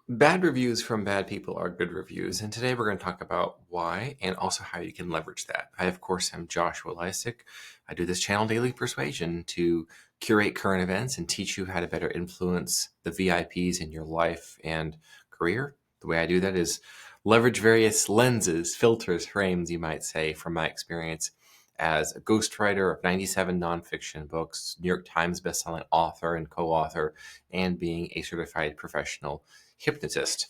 Bad reviews from bad people are good reviews, and today we're going to talk about why and also how you can leverage that. I, of course, am Joshua Lisec. I do this channel, Daily Persuasion, to curate current events and teach you how to better influence the VIPs in your life and career. The way I do that is leverage various lenses, filters, frames, you might say, from my experience as a ghostwriter of 97 nonfiction books, New York Times bestselling author and co-author, and being a certified professional hypnotist.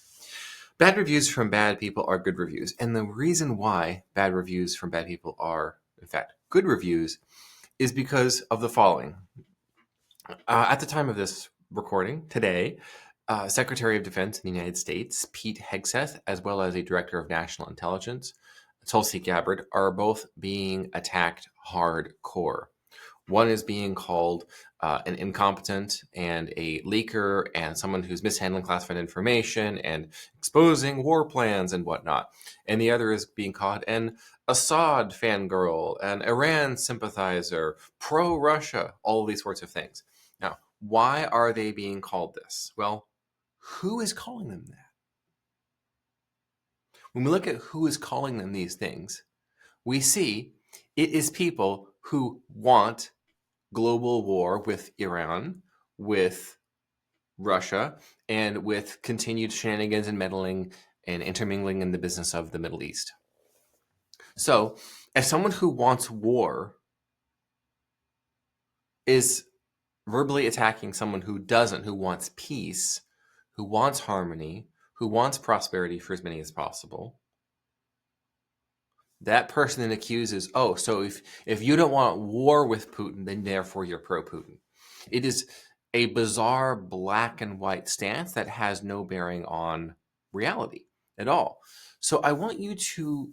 Bad reviews from bad people are good reviews. And the reason why bad reviews from bad people are, in fact, good reviews is because of the following. At the time of this recording today, Secretary of Defense in the United States, Pete Hegseth, as well as a Director of National Intelligence, Tulsi Gabbard, are both being attacked hardcore. One is being called an incompetent and a leaker and someone who's mishandling classified information and exposing war plans and whatnot. And the other is being called an Assad fangirl, an Iran sympathizer, pro-Russia, all of these sorts of things. Now, why are they being called this? Well, who is calling them that? When we look at who is calling them these things, we see it is people who want global war with Iran, with Russia, and with continued shenanigans and meddling and intermingling in the business of the Middle East. So, as someone who wants war is verbally attacking someone who doesn't, who wants peace, who wants harmony, who wants prosperity for as many as possible, that person then accuses, oh, so if you don't want war with Putin, then therefore you're pro-Putin. It is a bizarre black and white stance that has no bearing on reality at all. So I want you to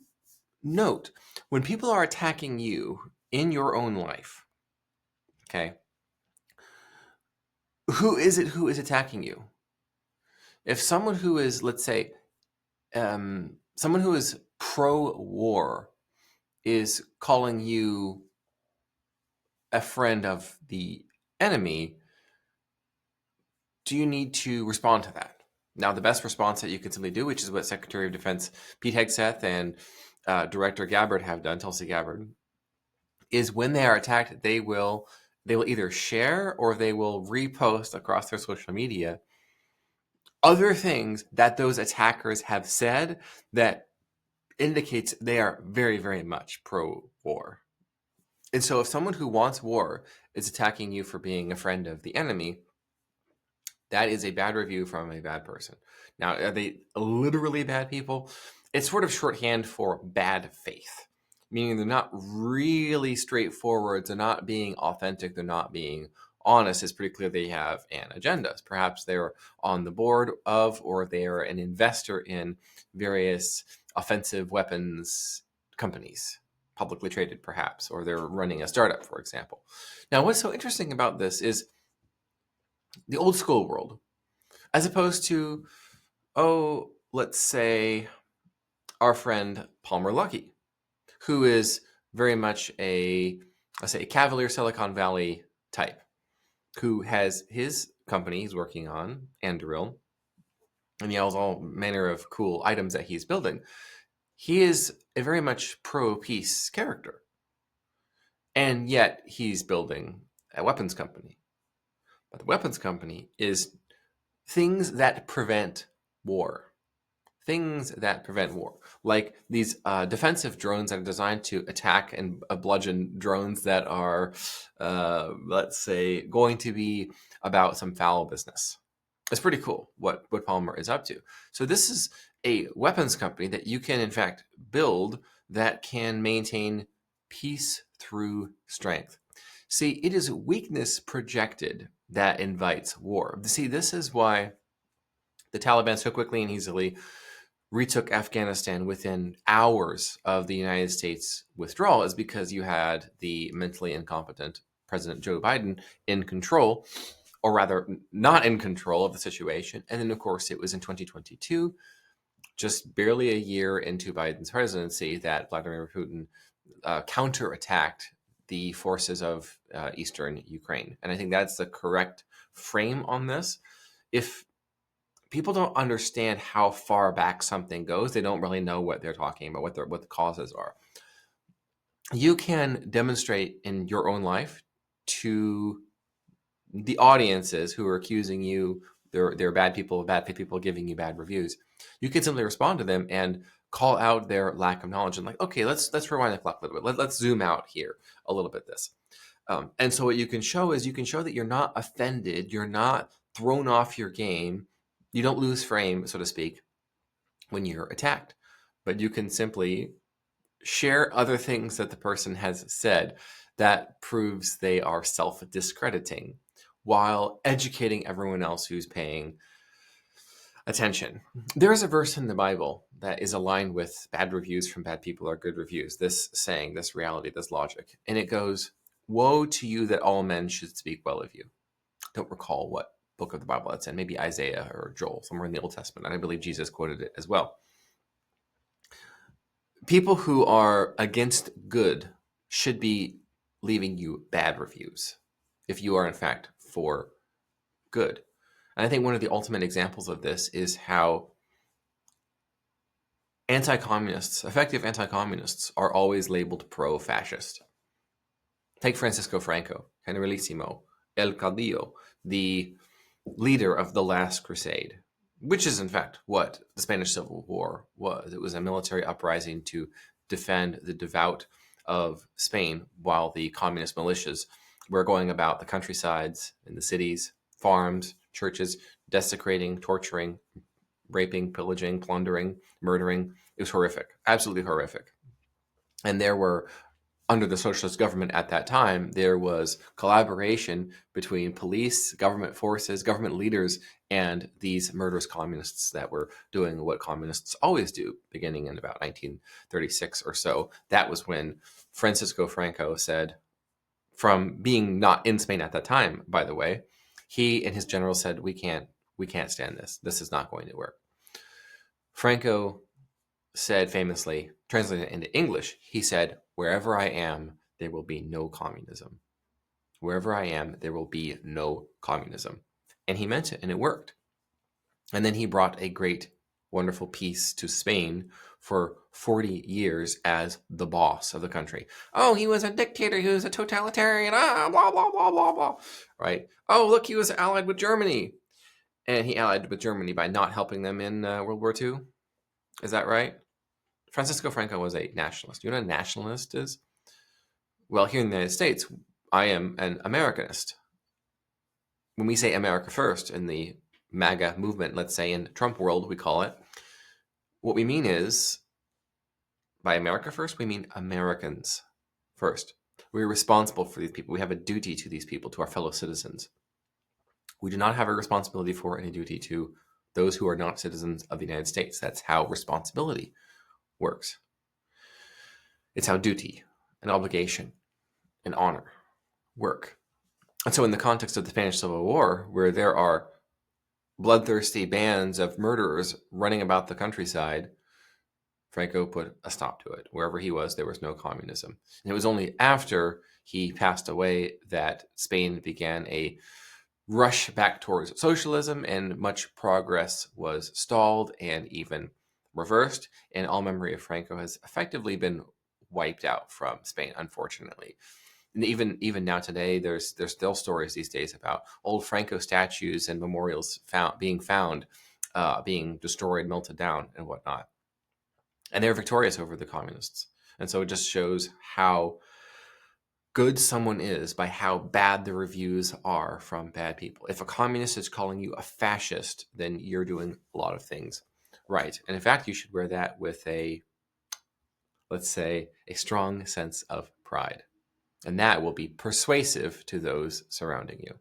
note, when people are attacking you in your own life, okay, who is it who is attacking you? If someone who is, let's say, someone who is pro-war is calling you a friend of the enemy, do you need to respond to that? Now, the best response that you can simply do, which is what Secretary of Defense Pete Hegseth and Director Gabbard have done, Tulsi Gabbard, is when they are attacked, they will either share or they will repost across their social media other things that those attackers have said that indicates they are very, very much pro-war. And so if someone who wants war is attacking you for being a friend of the enemy, that is a bad review from a bad person. Now, are they literally bad people? It's sort of shorthand for bad faith, meaning they're not really straightforward. They're not being authentic. They're not being honest. It's pretty clear they have an agenda. Perhaps they're on the board of, or they're an investor in various offensive weapons companies, publicly traded perhaps, or they're running a startup, for example. Now, what's so interesting about this is the old school world, as opposed to, oh, let's say our friend Palmer Luckey, who is very much a, let's say, a cavalier Silicon Valley type, who has his company he's working on, Anduril, and he has all manner of cool items that he's building. He is a very much pro-peace character, and yet he's building a weapons company. But the weapons company is things that prevent war. Things that prevent war, like these defensive drones that are designed to attack and bludgeon drones that are, let's say, going to be about some foul business. It's pretty cool what Palmer is up to. So this is a weapons company that you can, in fact, build that can maintain peace through strength. See, it is weakness projected that invites war. See, this is why the Taliban so quickly and easily retook Afghanistan within hours of the United States withdrawal, is because you had the mentally incompetent President Joe Biden in control, or rather not in control of the situation. And then, of course, it was in 2022, just barely a year into Biden's presidency, that Vladimir Putin counterattacked the forces of eastern Ukraine. And I think that's the correct frame on this. If people don't understand how far back something goes. They don't really know what they're talking about, what the causes are. You can demonstrate in your own life to the audiences who are accusing you, they're bad people giving you bad reviews. You can simply respond to them and call out their lack of knowledge and like, okay, let's rewind the clock a little bit. Let's zoom out here a little bit. And so what you can show is you can show that you're not offended, you're not thrown off your game, you don't lose frame, so to speak, when you're attacked. But you can simply share other things that the person has said that proves they are self-discrediting while educating everyone else who's paying attention. There is a verse in the Bible that is aligned with bad reviews from bad people are good reviews. This saying, this reality, this logic. And it goes, woe to you that all men should speak well of you. Don't recall what book of the Bible that's in, maybe Isaiah or Joel, somewhere in the Old Testament. And I believe Jesus quoted it as well. People who are against good should be leaving you bad reviews if you are in fact for good. And I think one of the ultimate examples of this is how anti-communists, effective anti-communists, are always labeled pro-fascist. Take Francisco Franco, Generalissimo, El Caudillo, the leader of the Last Crusade, which is in fact what the Spanish Civil War was. It was a military uprising to defend the devout of Spain while the communist militias were going about the countrysides and the cities, farms, churches, desecrating, torturing, raping, pillaging, plundering, murdering. It was horrific, absolutely horrific. And there were, under the socialist government at that time, there was collaboration between police, government forces, government leaders, and these murderous communists that were doing what communists always do, beginning in about 1936 or so. That was when Francisco Franco said, from being not in Spain at that time, by the way, he and his generals said, we can't stand this. This is not going to work. Franco said famously, translated into English, he said, wherever I am, there will be no communism. Wherever I am, there will be no communism. And he meant it, and it worked. And then he brought a great, wonderful peace to Spain for 40 years as the boss of the country. Oh, he was a dictator, he was a totalitarian, blah, blah, blah, blah, blah. Right? Oh, look, he was allied with Germany. And he allied with Germany by not helping them in World War II. Is that right? Francisco Franco was a nationalist. You know what a nationalist is? Well, here in the United States, I am an Americanist. When we say America first in the MAGA movement, let's say in Trump world, we call it, what we mean is, by America first, we mean Americans first. We're responsible for these people. We have a duty to these people, to our fellow citizens. We do not have a responsibility for any duty to those who are not citizens of the United States. That's how responsibility works. It's how duty and obligation and honor work. And so in the context of the Spanish Civil War, where there are bloodthirsty bands of murderers running about the countryside, Franco put a stop to it. Wherever he was, there was no communism. And it was only after he passed away that Spain began a rush back towards socialism, and much progress was stalled and even reversed. And all memory of Franco has effectively been wiped out from Spain, unfortunately. And even now today, there's still stories these days about old Franco statues and memorials being found, being destroyed, melted down, and whatnot. And they're victorious over the communists. And so it just shows how good someone is by how bad the reviews are from bad people. If a communist is calling you a fascist, then you're doing a lot of things right. And in fact, you should wear that with let's say, a strong sense of pride. And that will be persuasive to those surrounding you.